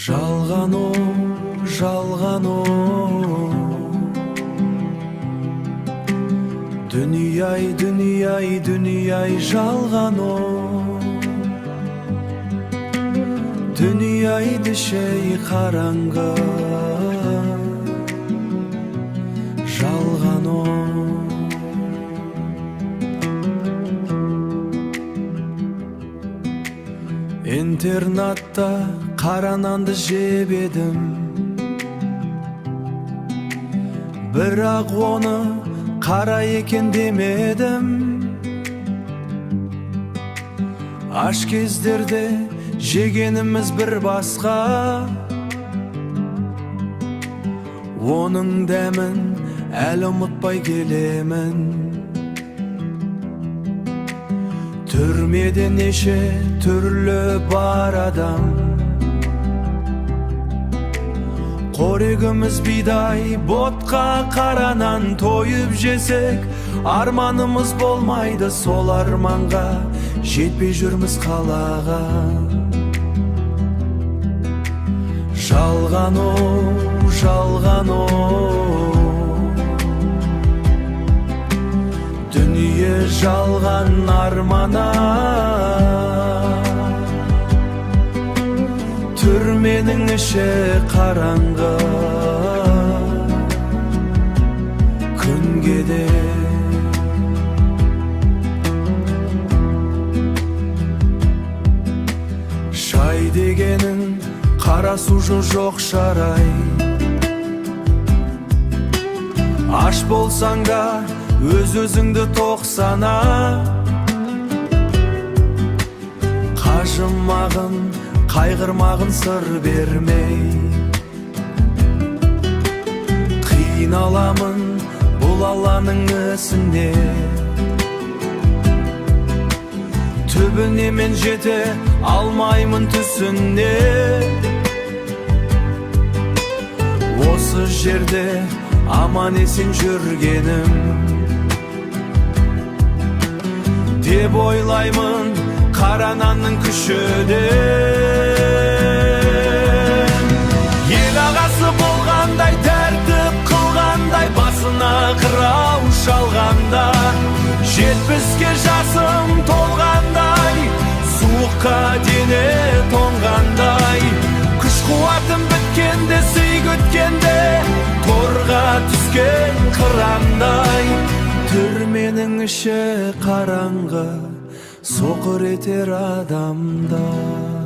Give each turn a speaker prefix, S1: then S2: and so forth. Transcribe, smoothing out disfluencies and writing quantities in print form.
S1: Жалған о Дүнияй, дүнияй, дүнияй жалған о Дүнияйды шей қараңғы Жалған о Интернатта қара нанды жеп едім, бірақ оны қара екен демедім. Аш кездерде жегеніміз бір басқа, оның дәмін әлі ұмытпай келемін. Түрмеде неше түрлі бар адам, қорегіміз бидай, ботқа қаранан тойып жесек, арманымыз болмайды, сол арманға жетпей жүрміз қалаға. Жалған о, жалған о Дүние жалған армана, түрменің іші қараңғы, күнге де шай дегенің қара су жоқ шарай. Аш болсаң да өз-өзіңді тоқсана, қажымағын, қайғырмағын сыр бермей. Қиналамын бұл Алланың ісіне, түбіне мен жете алмаймын түсіне. Осы жерде аман есен жүргенім деп ойлаймын, қара нанның күшіде. Ел ағасы болғандай, тәртіп қылғандай, басына қырау шалғанда, 70-ке жасым толғандай, суыққа дене тоңғандай, күш қуатым біткенде, сый күткенде, торға түскен қырандай. Түрменің іші қараңғы, соқыр етер адамда.